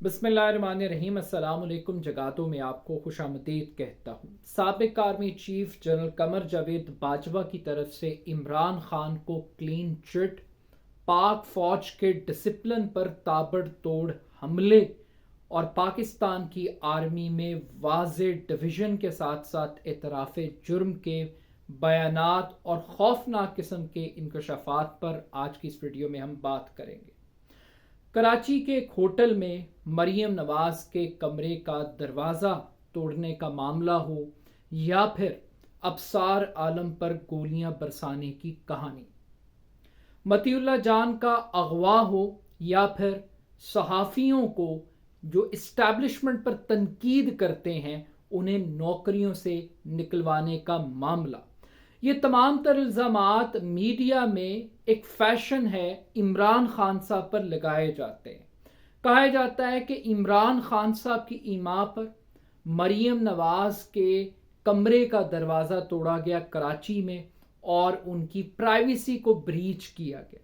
بسم اللہ الرحمن الرحیم۔ السلام علیکم جگاتوں میں آپ کو خوش آمدید کہتا ہوں۔ سابق army chief general Qamar Javed Bajwa کی طرف سے عمران خان کو کلین چٹ، پاک فوج کے ڈسپلن پر تابڑ توڑ حملے اور پاکستان کی آرمی میں واضح ڈویژن کے ساتھ ساتھ اعتراف جرم کے بیانات اور خوفناک قسم کے انکشافات پر آج کی اس ویڈیو میں ہم بات کریں گے۔ کراچی کے ایک ہوٹل میں مریم نواز کے کمرے کا دروازہ توڑنے کا معاملہ ہو یا پھر ابصار عالم پر گولیاں برسانے کی کہانی، مطیع اللہ جان کا اغوا ہو یا پھر صحافیوں کو جو اسٹیبلشمنٹ پر تنقید کرتے ہیں انہیں نوکریوں سے نکلوانے کا معاملہ، یہ تمام تر الزامات میڈیا میں ایک فیشن ہے عمران خان صاحب پر لگائے جاتے ہیں۔ کہا جاتا ہے کہ عمران خان صاحب کی ایما پر مریم نواز کے کمرے کا دروازہ توڑا گیا کراچی میں اور ان کی پرائیویسی کو بریچ کیا گیا۔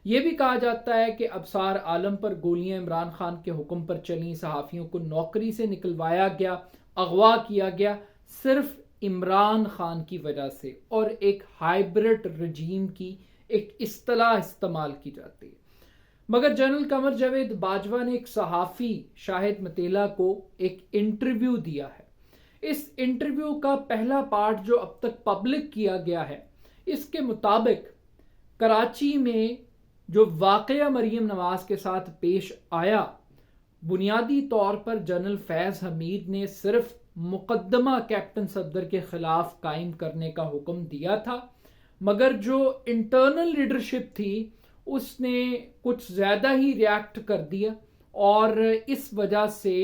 یہ بھی کہا جاتا ہے کہ ابصار عالم پر گولیاں عمران خان کے حکم پر چلیں، صحافیوں کو نوکری سے نکلوایا گیا، اغوا کیا گیا صرف عمران خان کی وجہ سے، اور ایک ہائبرڈ رجیم کی ایک اصطلاح استعمال کی جاتی ہے۔ مگر جنرل قمر جاوید باجوہ نے ایک صحافی شاہد متیلا کو ایک انٹرویو دیا ہے۔ اس انٹرویو کا پہلا پارٹ جو اب تک پبلک کیا گیا ہے، اس کے مطابق کراچی میں جو واقعہ مریم نواز کے ساتھ پیش آیا، بنیادی طور پر جنرل فیض حمید نے صرف مقدمہ کیپٹن صفدر کے خلاف قائم کرنے کا حکم دیا تھا، مگر جو انٹرنل لیڈرشپ تھی اس نے کچھ زیادہ ہی ریاکٹ کر دیا، اور اس وجہ سے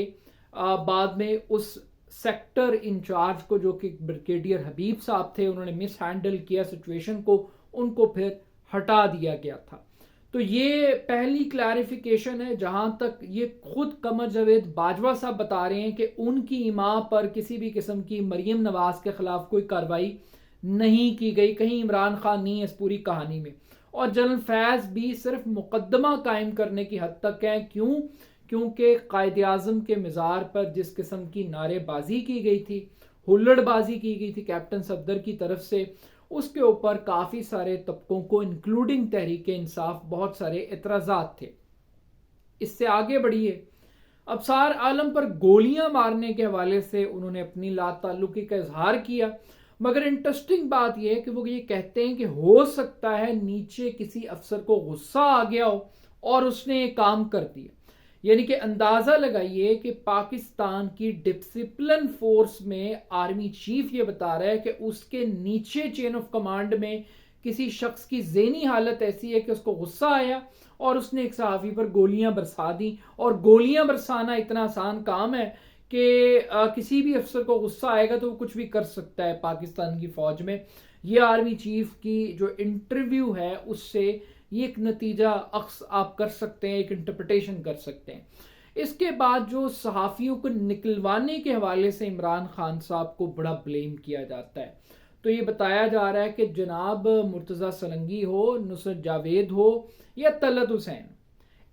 بعد میں اس سیکٹر انچارج کو، جو کہ بریگیڈیئر حبیب صاحب تھے، انہوں نے مس ہینڈل کیا سچویشن کو، ان کو پھر ہٹا دیا گیا تھا۔ تو یہ پہلی کلیریفیکیشن ہے، جہاں تک یہ خود قمر جاوید باجوہ صاحب بتا رہے ہیں کہ ان کی ایما پر کسی بھی قسم کی مریم نواز کے خلاف کوئی کارروائی نہیں کی گئی، کہیں عمران خان نہیں ہے اس پوری کہانی میں، اور جنرل فیض بھی صرف مقدمہ قائم کرنے کی حد تک ہیں۔ کیونکہ قائد اعظم کے مزار پر جس قسم کی نعرے بازی کی گئی تھی، ہلڑ بازی کی گئی تھی کیپٹن صفدر کی طرف سے، اس کے اوپر کافی سارے طبقوں کو انکلوڈنگ تحریک انصاف بہت سارے اعتراضات تھے۔ اس سے آگے بڑھیے، ابصار عالم پر گولیاں مارنے کے حوالے سے انہوں نے اپنی لا تعلقی کا اظہار کیا، مگر انٹرسٹنگ بات یہ ہے کہ وہ یہ کہتے ہیں کہ ہو سکتا ہے نیچے کسی افسر کو غصہ آ گیا ہو اور اس نے یہ کام کر دیا۔ یعنی کہ اندازہ لگائیے کہ پاکستان کی ڈسپلن فورس میں آرمی چیف یہ بتا رہا ہے کہ اس کے نیچے چین آف کمانڈ میں کسی شخص کی ذہنی حالت ایسی ہے کہ اس کو غصہ آیا اور اس نے ایک صحافی پر گولیاں برسا دی، اور گولیاں برسانا اتنا آسان کام ہے کہ کسی بھی افسر کو غصہ آئے گا تو وہ کچھ بھی کر سکتا ہے پاکستان کی فوج میں۔ یہ آرمی چیف کی جو انٹرویو ہے اس سے یہ ایک نتیجہ اخذ آپ کر سکتے ہیں، ایک انٹرپریٹیشن کر سکتے ہیں۔ اس کے بعد جو صحافیوں کو نکلوانے کے حوالے سے عمران خان صاحب کو بڑا بلیم کیا جاتا ہے، تو یہ بتایا جا رہا ہے کہ جناب مرتضی سلنگی ہو، نصرت جاوید ہو یا طلعت حسین،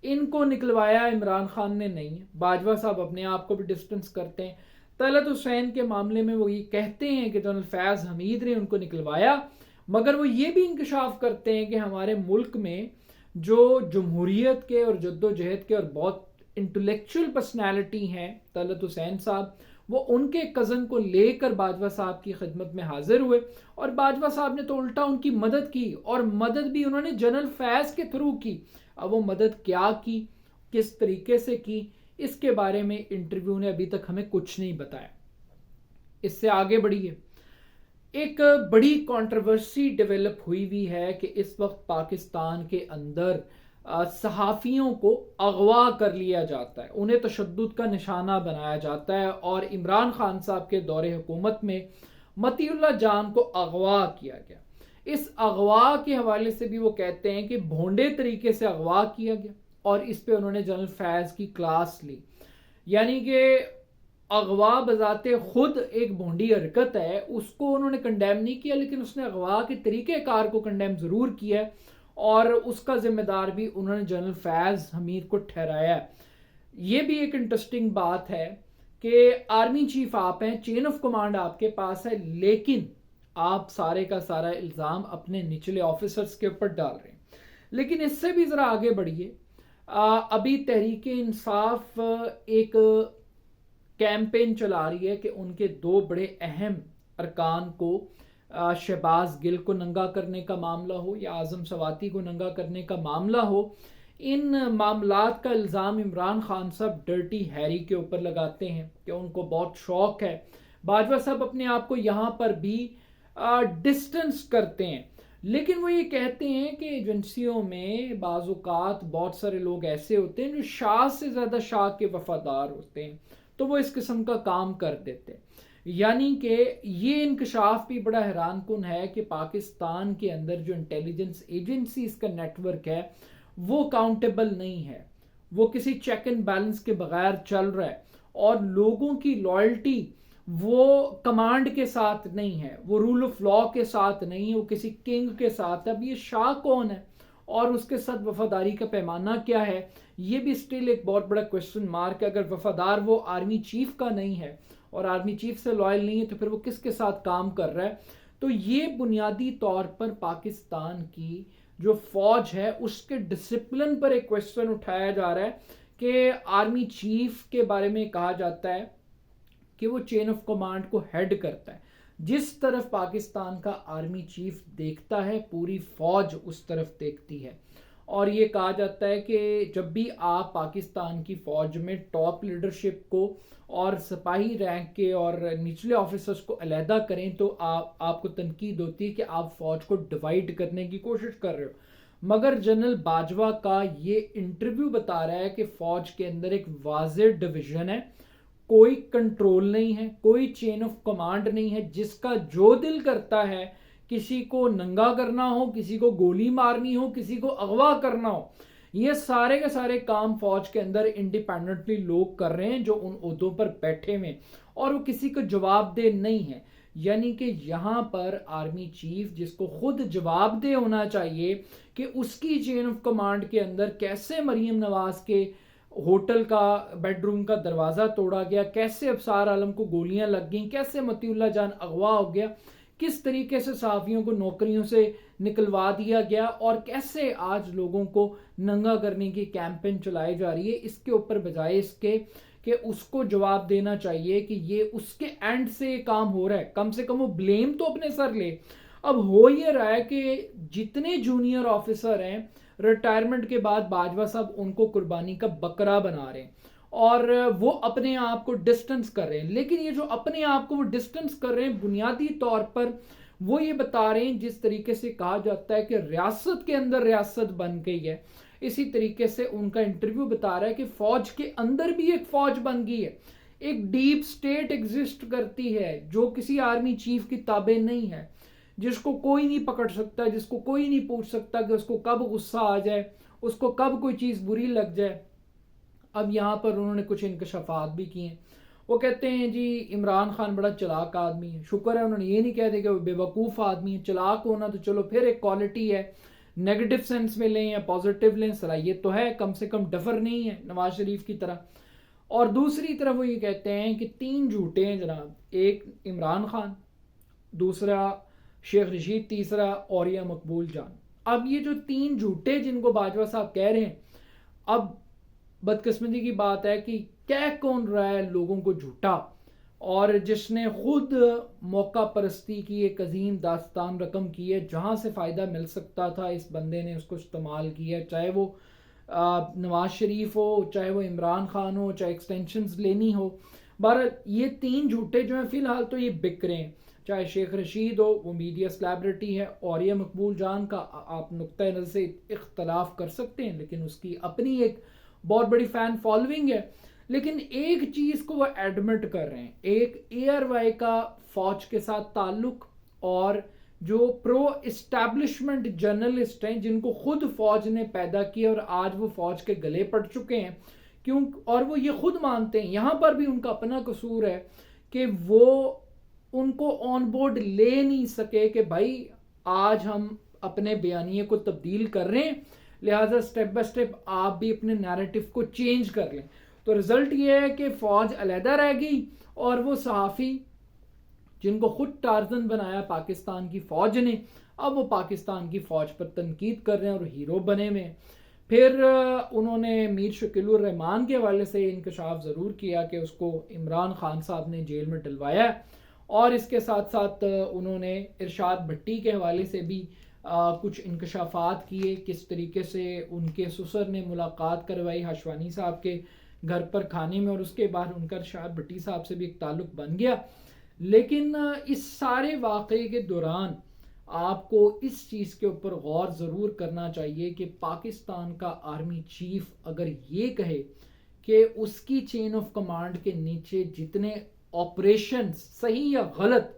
ان کو نکلوایا عمران خان نے نہیں ہے۔ باجوہ صاحب اپنے آپ کو بھی ڈسٹنس کرتے ہیں۔ طلعت حسین کے معاملے میں وہ یہ کہتے ہیں کہ جنرل فیض حمید نے ان کو نکلوایا، مگر وہ یہ بھی انکشاف کرتے ہیں کہ ہمارے ملک میں جو جمہوریت کے اور جد و جہد کے اور بہت انٹلیکچوئل پرسنالٹی ہیں طلعت حسین صاحب، وہ ان کے کزن کو لے کر باجوہ صاحب کی خدمت میں حاضر ہوئے، اور باجوہ صاحب نے تو الٹا ان کی مدد کی، اور مدد بھی انہوں نے جنرل فیض کے تھرو کی۔ اب وہ مدد کیا کی، کس طریقے سے کی، اس کے بارے میں انٹرویو نے ابھی تک ہمیں کچھ نہیں بتایا۔ اس سے آگے بڑھیے، ایک بڑی کنٹروورسی ڈیولپ ہوئی ہے کہ اس وقت پاکستان کے اندر صحافیوں کو اغوا کر لیا جاتا ہے، انہیں تشدد کا نشانہ بنایا جاتا ہے، اور عمران خان صاحب کے دور حکومت میں مطیع اللہ جان کو اغوا کیا گیا۔ اس اغوا کے حوالے سے بھی وہ کہتے ہیں کہ بھونڈے طریقے سے اغوا کیا گیا، اور اس پہ انہوں نے جنرل فیض کی کلاس لی۔ یعنی کہ اغوا بذات خود ایک بھونڈی حرکت ہے، اس کو انہوں نے کنڈیم نہیں کیا، لیکن اس نے اغوا کے طریقہ کار کو کنڈیم ضرور کیا ہے، اور اس کا ذمہ دار بھی انہوں نے جنرل فیض حمید کو ٹھہرایا ہے۔ یہ بھی ایک انٹرسٹنگ بات ہے کہ آرمی چیف آپ ہیں، چین آف کمانڈ آپ کے پاس ہے، لیکن آپ سارے کا سارا الزام اپنے نچلے آفیسرز کے اوپر ڈال رہے ہیں۔ لیکن اس سے بھی ذرا آگے بڑھیے، ابھی تحریک انصاف ایک کیمپین چلا رہی ہے کہ ان کے دو بڑے اہم ارکان کو، شہباز گل کو ننگا کرنے کا معاملہ ہو یا اعظم سواتی کو ننگا کرنے کا معاملہ ہو، ان معاملات کا الزام عمران خان صاحب ڈرٹی ہیری کے اوپر لگاتے ہیں کہ ان کو بہت شوق ہے۔ باجوہ صاحب اپنے آپ کو یہاں پر بھی ڈسٹنس کرتے ہیں، لیکن وہ یہ کہتے ہیں کہ ایجنسیوں میں بعض اوقات بہت سارے لوگ ایسے ہوتے ہیں جو شاہ سے زیادہ شاہ کے وفادار ہوتے ہیں، تو وہ اس قسم کا کام کر دیتے ہیں۔ یعنی کہ یہ انکشاف بھی بڑا حیران کن ہے کہ پاکستان کے اندر جو انٹیلیجنس ایجنسیز کا نیٹ ورک ہے وہ اکاؤنٹیبل نہیں ہے، وہ کسی چیک اینڈ بیلنس کے بغیر چل رہا ہے، اور لوگوں کی لائلٹی وہ کمانڈ کے ساتھ نہیں ہے، وہ رول آف لا کے ساتھ نہیں ہے، وہ کسی کنگ کے ساتھ ہے۔ اب یہ شاہ کون ہے اور اس کے ساتھ وفاداری کا پیمانہ کیا ہے، یہ بھی سٹل ایک بہت بڑا کوشچن مارک ہے۔ اگر وفادار وہ آرمی چیف کا نہیں ہے اور آرمی چیف سے لائل نہیں ہے تو پھر وہ کس کے ساتھ کام کر رہا ہے؟ تو یہ بنیادی طور پر پاکستان کی جو فوج ہے اس کے ڈسپلن پر ایک کوشچن اٹھایا جا رہا ہے کہ آرمی چیف کے بارے میں کہا جاتا ہے کہ وہ چین آف کمانڈ کو ہیڈ کرتا ہے، جس طرف پاکستان کا آرمی چیف دیکھتا ہے پوری فوج اس طرف دیکھتی ہے۔ اور یہ کہا جاتا ہے کہ جب بھی آپ پاکستان کی فوج میں ٹاپ لیڈرشپ کو اور سپاہی رینک کے اور نچلے آفیسرز کو علیحدہ کریں تو آپ کو تنقید ہوتی ہے کہ آپ فوج کو ڈیوائڈ کرنے کی کوشش کر رہے ہو، مگر جنرل باجوہ کا یہ انٹرویو بتا رہا ہے کہ فوج کے اندر ایک واضح ڈویژن ہے، کوئی کنٹرول نہیں ہے، کوئی چین آف کمانڈ نہیں ہے، جس کا جو دل کرتا ہے کسی کو ننگا کرنا ہو، کسی کو گولی مارنی ہو، کسی کو اغوا کرنا ہو، یہ سارے کے سارے کام فوج کے اندر انڈیپینڈنٹلی لوگ کر رہے ہیں جو ان عہدوں پر بیٹھے ہوئے، اور وہ کسی کو جواب دہ نہیں ہے۔ یعنی کہ یہاں پر آرمی چیف جس کو خود جواب دہ ہونا چاہیے کہ اس کی چین آف کمانڈ کے اندر کیسے مریم نواز کے ہوٹل کا بیڈ روم کا دروازہ توڑا گیا، کیسے ابصار عالم کو گولیاں لگ گئیں، کیسے مطیع اللہ جان اغوا ہو گیا، کس طریقے سے صحافیوں کو نوکریوں سے نکلوا دیا گیا، اور کیسے آج لوگوں کو ننگا کرنے کی کیمپین چلائی جا رہی ہے، اس کے اوپر بجائے اس کے کہ اس کو جواب دینا چاہیے کہ یہ اس کے اینڈ سے یہ کام ہو رہا ہے، کم سے کم وہ بلیم تو اپنے سر لے۔ اب ہو یہ رہا ہے کہ جتنے جونیئر آفیسر ہیں ریٹائرمنٹ کے بعد باجوہ صاحب ان کو قربانی کا بکرا بنا رہے ہیں اور وہ اپنے آپ کو ڈسٹنس کر رہے ہیں، لیکن یہ جو اپنے آپ کو وہ ڈسٹنس کر رہے ہیں بنیادی طور پر وہ یہ بتا رہے ہیں، جس طریقے سے کہا جاتا ہے کہ ریاست کے اندر ریاست بن گئی ہے، اسی طریقے سے ان کا انٹرویو بتا رہا ہے کہ فوج کے اندر بھی ایک فوج بن گئی ہے، ایک ڈیپ سٹیٹ ایگزسٹ کرتی ہے جو کسی آرمی چیف کی تابع نہیں ہے، جس کو کوئی نہیں پکڑ سکتا، جس کو کوئی نہیں پوچھ سکتا کہ اس کو کب غصہ آ جائے، اس کو کب کوئی چیز بری لگ جائے۔ اب یہاں پر انہوں نے کچھ انکشافات بھی کیے ہیں، وہ کہتے ہیں جی عمران خان بڑا چلاک آدمی ہے، شکر ہے انہوں نے یہ نہیں کہہ دیا کہ وہ بے وقوف آدمی ہے، چلاک ہونا تو چلو پھر ایک کوالٹی ہے، نیگیٹو سینس میں لیں یا پازیٹیو لیں، صلاحیت تو ہے، کم سے کم ڈفر نہیں ہے نواز شریف کی طرح۔ اور دوسری طرف وہ یہ کہتے ہیں کہ 3 جھوٹے ہیں جناب، ایک عمران خان، دوسرا شیخ رشید، تیسرا اوریہ مقبول جان۔ اب یہ جو 3 جھوٹے جن کو باجوہ صاحب کہہ رہے ہیں، اب بدقسمتی کی بات ہے کہ کہہ کون رہا ہے لوگوں کو جھوٹا، اور جس نے خود موقع پرستی کی ایک عظیم داستان رقم کی ہے، جہاں سے فائدہ مل سکتا تھا اس بندے نے اس کو استعمال کیا، چاہے وہ نواز شریف ہو، چاہے وہ عمران خان ہو، چاہے ایکسٹینشنز لینی ہو۔ بہرحال یہ 3 جھوٹے جو ہیں فی الحال تو یہ بک رہے ہیں، چاہے شیخ رشید ہو، وہ میڈیا سلیبریٹی ہے، اوریہ مقبول جان کا آپ نقطہ نظر سے اختلاف کر سکتے ہیں لیکن اس کی اپنی ایک بہت بڑی فین فالوئنگ ہے، لیکن ایک چیز کو وہ ایڈمٹ کر رہے ہیں، ایک اے آر وائی کا فوج کے ساتھ تعلق، اور جو پرو اسٹیبلشمنٹ جرنلسٹ ہیں جن کو خود فوج نے پیدا کیا اور آج وہ فوج کے گلے پڑ چکے ہیں، اور وہ یہ خود مانتے ہیں، یہاں پر بھی ان کا اپنا قصور ہے کہ وہ ان کو آن بورڈ لے نہیں سکے کہ بھائی آج ہم اپنے بیانیے کو تبدیل کر رہے ہیں، لہٰذا سٹیپ بائی سٹیپ آپ بھی اپنے نیریٹو کو چینج کر لیں۔ تو رزلٹ یہ ہے کہ فوج علیحدہ رہ گئی اور وہ صحافی جن کو خود ٹارزن بنایا پاکستان کی فوج نے، اب وہ پاکستان کی فوج پر تنقید کر رہے ہیں اور ہیرو بنے ہوئے ہیں۔ پھر انہوں نے میر شکیل الرحمان کے حوالے سے انکشاف ضرور کیا کہ اس کو عمران خان صاحب نے جیل میں ڈلوایا ہے، اور اس کے ساتھ ساتھ انہوں نے ارشاد بھٹی کے حوالے سے بھی کچھ انکشافات کیے، کس طریقے سے ان کے سسر نے ملاقات کروائی ہاشوانی صاحب کے گھر پر کھانے میں، اور اس کے بعد ان کا ارشاد بھٹی صاحب سے بھی ایک تعلق بن گیا۔ لیکن اس سارے واقعے کے دوران آپ کو اس چیز کے اوپر غور ضرور کرنا چاہیے کہ پاکستان کا آرمی چیف اگر یہ کہے کہ اس کی چین آف کمانڈ کے نیچے جتنے آپریشن صحیح یا غلط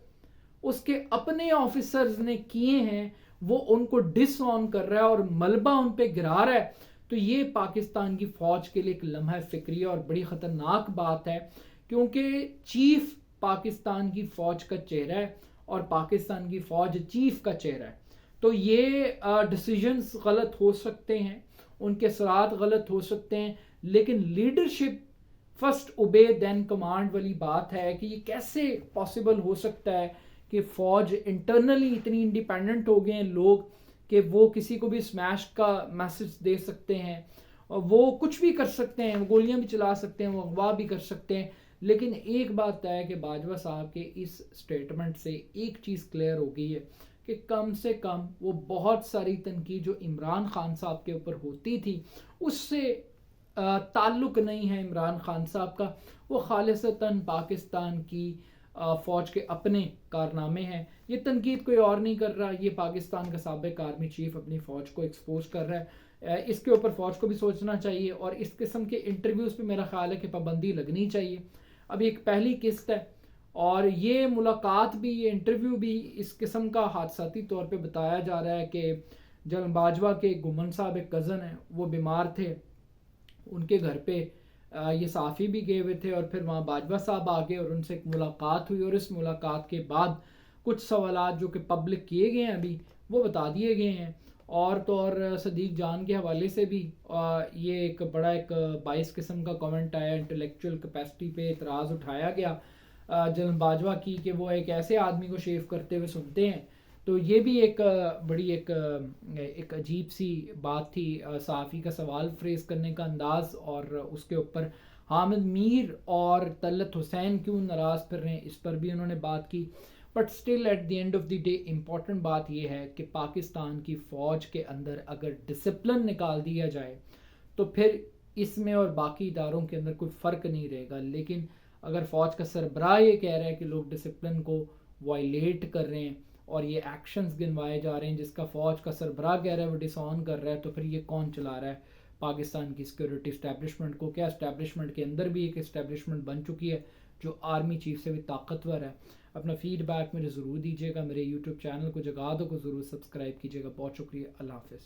اس کے اپنے آفیسرز نے کیے ہیں وہ ان کو ڈس آن کر رہا ہے اور ملبہ ان پہ گرا رہا ہے، تو یہ پاکستان کی فوج کے لیے ایک لمحہ فکریہ اور بڑی خطرناک بات ہے، کیونکہ چیف پاکستان کی فوج کا چہرہ ہے اور پاکستان کی فوج چیف کا چہرہ ہے، تو یہ ڈیسیجنز غلط ہو سکتے ہیں، ان کے اثرات غلط ہو سکتے ہیں، لیکن لیڈرشپ فرسٹ اوبے دین کمانڈ والی بات ہے کہ یہ کیسے پاسبل ہو سکتا ہے کہ فوج انٹرنلی اتنی انڈیپینڈنٹ ہو گئے ہیں لوگ کہ وہ کسی کو بھی اسمیش کا میسج دے سکتے ہیں، اور وہ کچھ بھی کر سکتے ہیں، وہ گولیاں بھی چلا سکتے ہیں، وہ اغوا بھی کر سکتے ہیں۔ لیکن ایک بات ہے کہ باجوہ صاحب کے اس سٹیٹمنٹ سے ایک چیز کلیئر ہو گئی ہے کہ کم سے کم وہ بہت ساری تنقید جو عمران خان صاحب کے اوپر ہوتی تھی اس سے تعلق نہیں ہے عمران خان صاحب کا، وہ خالصتاً پاکستان کی فوج کے اپنے کارنامے ہیں۔ یہ تنقید کوئی اور نہیں کر رہا، یہ پاکستان کا سابق آرمی چیف اپنی فوج کو ایکسپوز کر رہا ہے۔ اس کے اوپر فوج کو بھی سوچنا چاہیے، اور اس قسم کے انٹرویوز پہ میرا خیال ہے کہ پابندی لگنی چاہیے۔ اب ایک پہلی قسط ہے، اور یہ ملاقات بھی، یہ انٹرویو بھی اس قسم کا حادثاتی طور پہ بتایا جا رہا ہے کہ جنرل باجوہ کے گمن صاحب ایک کزن ہیں، وہ بیمار تھے، ان کے گھر پہ یہ صحافی بھی گئے ہوئے تھے، اور پھر وہاں باجوہ صاحب آگے اور ان سے ایک ملاقات ہوئی، اور اس ملاقات کے بعد کچھ سوالات جو کہ پبلک کیے گئے ہیں ابھی وہ بتا دیے گئے ہیں، اور تو اور صدیق جان کے حوالے سے بھی یہ ایک بڑا ایک باعث قسم کا کامنٹ آیا، انٹلیکچوئل کیپیسٹی پہ اعتراض اٹھایا گیا جنرل باجوہ کی کہ وہ ایک ایسے آدمی کو شیو کرتے ہوئے سنتے ہیں، تو یہ بھی ایک بڑی ایک عجیب سی بات تھی، صحافی کا سوال فریز کرنے کا انداز، اور اس کے اوپر حامد میر اور طلعت حسین کیوں ناراض پھر رہے ہیں اس پر بھی انہوں نے بات کی۔ But still at the end of the day important بات یہ ہے کہ پاکستان کی فوج کے اندر اگر ڈسپلن نکال دیا جائے تو پھر اس میں اور باقی اداروں کے اندر کوئی فرق نہیں رہے گا، لیکن اگر فوج کا سربراہ یہ کہہ رہا ہے کہ لوگ ڈسپلن کو وائلیٹ کر رہے ہیں اور یہ ایکشنز گنوائے جا رہے ہیں جس کا فوج کا سربراہ کہہ رہا ہے وہ ڈس آن کر رہا ہے، تو پھر یہ کون چلا رہا ہے پاکستان کی سیکورٹی اسٹیبلشمنٹ کو؟ کیا اسٹیبلشمنٹ کے اندر بھی ایک اسٹیبلشمنٹ بن چکی ہے جو آرمی چیف سے بھی طاقتور ہے؟ اپنا فیڈ بیک میرے ضرور دیجیے گا، میرے یوٹیوب چینل کو جگادو کو ضرور سبسکرائب کیجیے گا۔ بہت شکریہ، اللہ حافظ۔